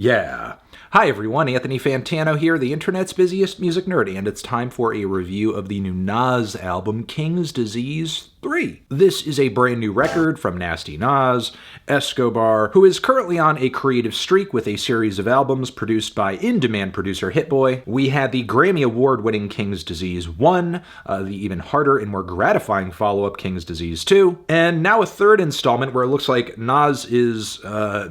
Yeah. Hi everyone, Anthony Fantano here, the internet's busiest music nerd, and it's time for a review of the new Nas album, King's Disease 3. This is a brand new record from Nasty Nas, Escobar, who is currently on a creative streak with a series of albums produced by in-demand producer Hit Boy. We had the Grammy Award-winning King's Disease 1, the even harder and more gratifying follow-up King's Disease 2, and now a third installment where it looks like Nas is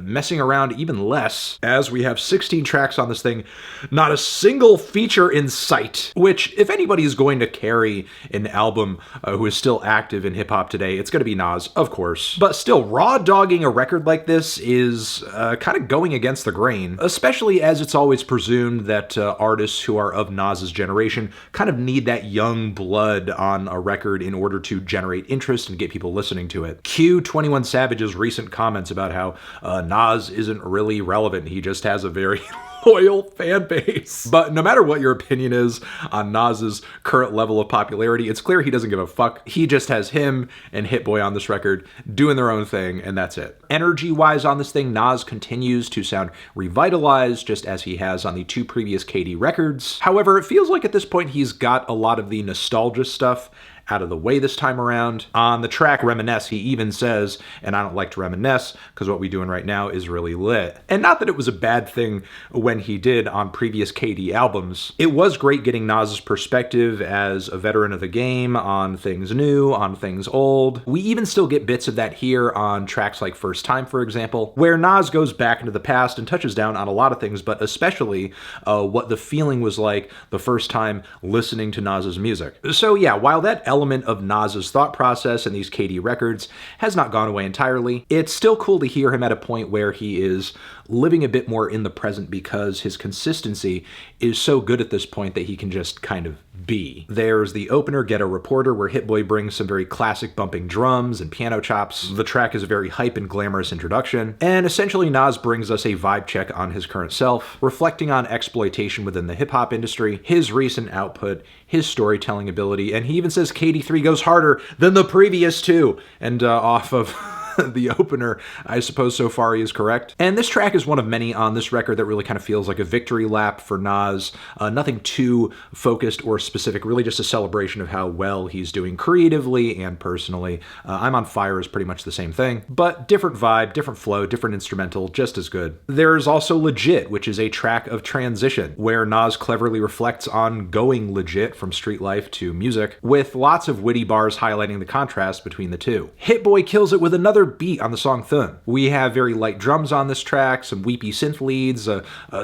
messing around even less, as we have 16 tracks on this thing, not a single feature in sight, which, if anybody is going to carry an album who is still active in hip-hop today, it's going to be Nas, of course. But still, raw-dogging a record like this is kind of going against the grain, especially as it's always presumed that artists who are of Nas's generation kind of need that young blood on a record in order to generate interest and get people listening to it. Cue 21 Savage's recent comments about how Nas isn't really relevant, he just has a very loyal fan base. But no matter what your opinion is on Nas's current level of popularity, it's clear he doesn't give a fuck. He just has him and Hit Boy on this record doing their own thing, and that's it. Energy-wise on this thing, Nas continues to sound revitalized, just as he has on the two previous KD records. However, it feels like at this point he's got a lot of the nostalgia stuff out of the way this time around. On the track Reminisce, he even says, and I don't like to reminisce because what we're doing right now is really lit. And not that it was a bad thing when he did on previous KD albums. It was great getting Nas's perspective as a veteran of the game on things new, on things old. We even still get bits of that here on tracks like First Time, for example, where Nas goes back into the past and touches down on a lot of things, but especially what the feeling was like the first time listening to Nas's music. So yeah, while that element of Nas's thought process in these KD records has not gone away entirely, it's still cool to hear him at a point where he is living a bit more in the present because his consistency is so good at this point that he can just kind of be. There's the opener, Ghetto Reporter, where Hit Boy brings some very classic bumping drums and piano chops. The track is a very hype and glamorous introduction, and essentially Nas brings us a vibe check on his current self, reflecting on exploitation within the hip-hop industry, his recent output, his storytelling ability, and he even says KD3 goes harder than the previous two, and off of the opener, I suppose so far he is correct. And this track is one of many on this record that really kind of feels like a victory lap for Nas. Nothing too focused or specific, really just a celebration of how well he's doing creatively and personally. I'm on Fire is pretty much the same thing, but different vibe, different flow, different instrumental, just as good. There's also Legit, which is a track of transition, where Nas cleverly reflects on going legit from street life to music, with lots of witty bars highlighting the contrast between the two. Hit Boy kills it with another beat on the song THUN. We have very light drums on this track, some weepy synth leads,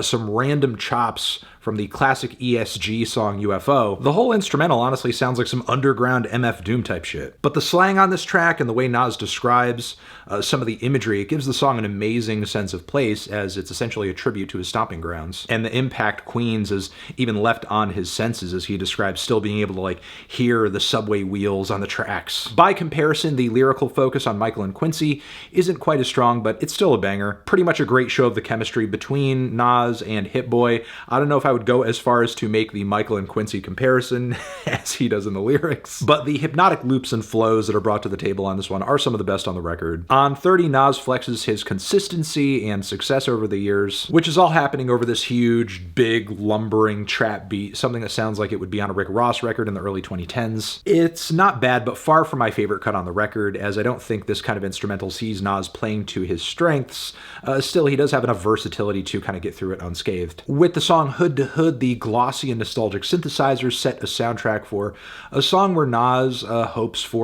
some random chops from the classic ESG song UFO. The whole instrumental honestly sounds like some underground MF Doom type shit. But the slang on this track and the way Nas describes some of the imagery, it gives the song an amazing sense of place, as it's essentially a tribute to his stomping grounds. And the impact Queens is even left on his senses as he describes still being able to hear the subway wheels on the tracks. By comparison, the lyrical focus on Michael and Quincy isn't quite as strong, but it's still a banger. Pretty much a great show of the chemistry between Nas and Hit Boy. I don't know if I would go as far as to make the Michael and Quincy comparison as he does in the lyrics, but the hypnotic loops and flows that are brought to the table on this one are some of the best on the record. On 30, Nas flexes his consistency and success over the years, which is all happening over this huge, big, lumbering trap beat, something that sounds like it would be on a Rick Ross record in the early 2010s. It's not bad, but far from my favorite cut on the record, as I don't think this kind of instrumental sees Nas playing to his strengths. Still, he does have enough versatility to kind of get through it unscathed. With the song Hood to Hood, the glossy and nostalgic synthesizers set a soundtrack for a song where Nas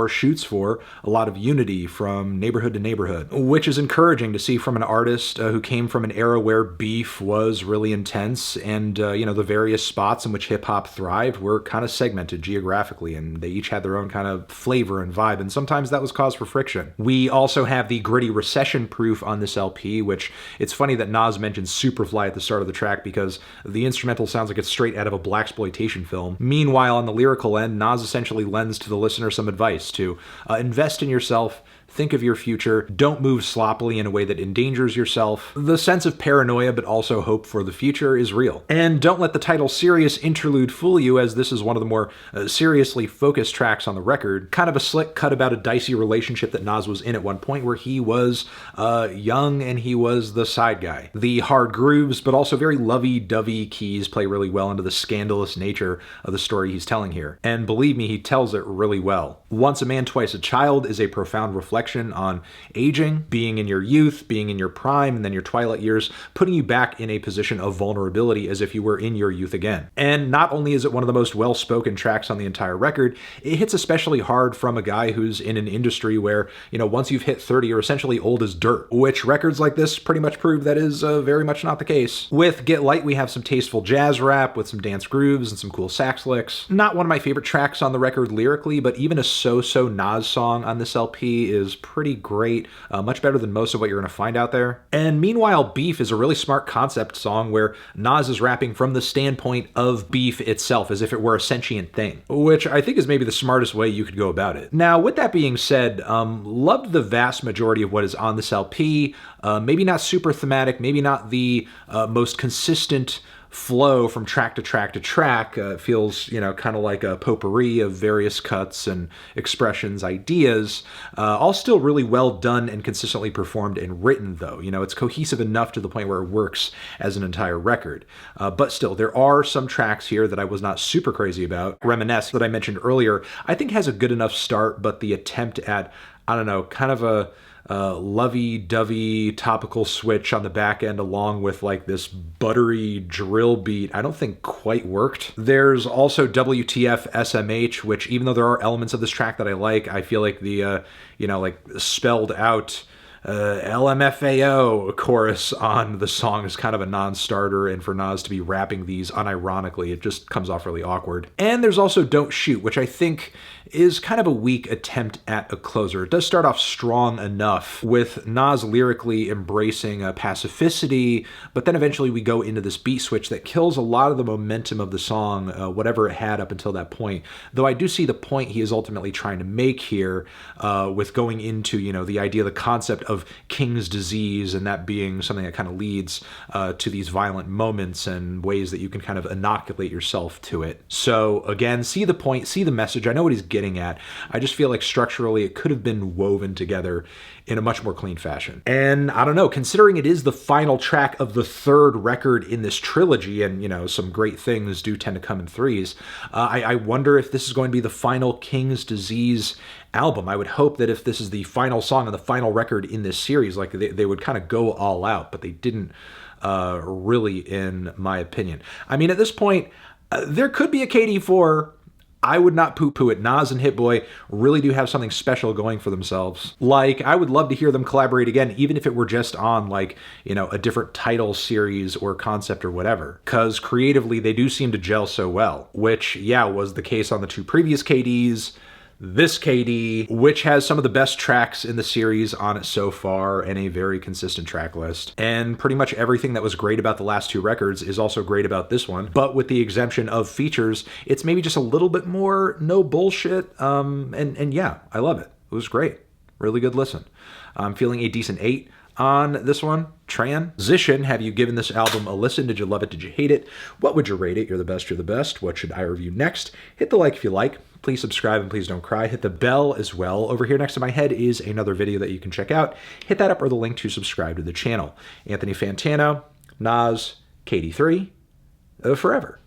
shoots for a lot of unity from neighborhood to neighborhood, which is encouraging to see from an artist who came from an era where beef was really intense, and the various spots in which hip-hop thrived were kind of segmented geographically, and they each had their own kind of flavor and vibe, and sometimes that was cause for friction. We also have the gritty recession proof on this LP, which it's funny that Nas mentions Superfly at the start of the track because the instrumental sounds like it's straight out of a blaxploitation film. Meanwhile, on the lyrical end, Nas essentially lends to the listener some advice to invest in yourself, think of your future, don't move sloppily in a way that endangers yourself. The sense of paranoia but also hope for the future is real. And don't let the title Serious Interlude fool you, as this is one of the more seriously focused tracks on the record. Kind of a slick cut about a dicey relationship that Nas was in at one point, where he was young and he was the side guy. The hard grooves but also very lovey-dovey keys play really well into the scandalous nature of the story he's telling here. And believe me, he tells it really well. Once a Man, Twice a Child is a profound reflection on aging, being in your youth, being in your prime, and then your twilight years, putting you back in a position of vulnerability as if you were in your youth again. And not only is it one of the most well-spoken tracks on the entire record, it hits especially hard from a guy who's in an industry where, you know, once you've hit 30, you're essentially old as dirt, which records like this pretty much prove that is very much not the case. With Get Light, we have some tasteful jazz rap with some dance grooves and some cool sax licks. Not one of my favorite tracks on the record lyrically, but even a so-so Nas song on this LP is pretty great, much better than most of what you're going to find out there. And meanwhile, Beef is a really smart concept song where Nas is rapping from the standpoint of beef itself, as if it were a sentient thing, which I think is maybe the smartest way you could go about it. Now, with that being said, loved the vast majority of what is on this LP. Maybe not super thematic, maybe not the most consistent flow from track to track to track. Feels, you know, kind of like a potpourri of various cuts and expressions, ideas, all still really well done and consistently performed and written though. You know, it's cohesive enough to the point where it works as an entire record. But still, there are some tracks here that I was not super crazy about. Reminisce, that I mentioned earlier, I think has a good enough start, but the attempt at, I don't know, kind of a lovey-dovey topical switch on the back end along with like this buttery drill beat, I don't think quite worked. There's also WTF SMH, which even though there are elements of this track that I like, I feel like the, you know, like spelled out LMFAO chorus on the song is kind of a non-starter, and for Nas to be rapping these unironically, it just comes off really awkward. And there's also Don't Shoot, which I think is kind of a weak attempt at a closer. It does start off strong enough with Nas lyrically embracing pacificity, but then eventually we go into this beat switch that kills a lot of the momentum of the song, whatever it had up until that point. Though I do see the point he is ultimately trying to make here with going into, you know, the idea, the concept of King's disease, and that being something that kind of leads to these violent moments and ways that you can kind of inoculate yourself to it. So again, see the point, see the message. I know what he's getting at. I just feel like structurally it could have been woven together in a much more clean fashion. And I don't know, considering it is the final track of the third record in this trilogy, and, you know, some great things do tend to come in threes, I wonder if this is going to be the final King's Disease album. I would hope that if this is the final song on the final record in this series, like they would kind of go all out, but they didn't really, in my opinion. I mean, at this point, there could be a KD4. I would not poo-poo it. Nas and Hit Boy really do have something special going for themselves. Like, I would love to hear them collaborate again, even if it were just on, like, you know, a different title series or concept or whatever. Because creatively, they do seem to gel so well, which, yeah, was the case on the two previous KDs. This KD, which has some of the best tracks in the series on it so far and a very consistent track list. And pretty much everything that was great about the last two records is also great about this one, but with the exemption of features, it's maybe just a little bit more no bullshit. And yeah, I love it. It was great. Really good listen. I'm feeling a decent 8 on this one. Transition, have you given this album a listen? Did you love it? Did you hate it? What would you rate it? You're the best, you're the best. What should I review next? Hit the like if you like. Please subscribe and please don't cry. Hit the bell as well. Over here next to my head is another video that you can check out. Hit that up or the link to subscribe to the channel. Anthony Fantano, Nas, KD3, forever.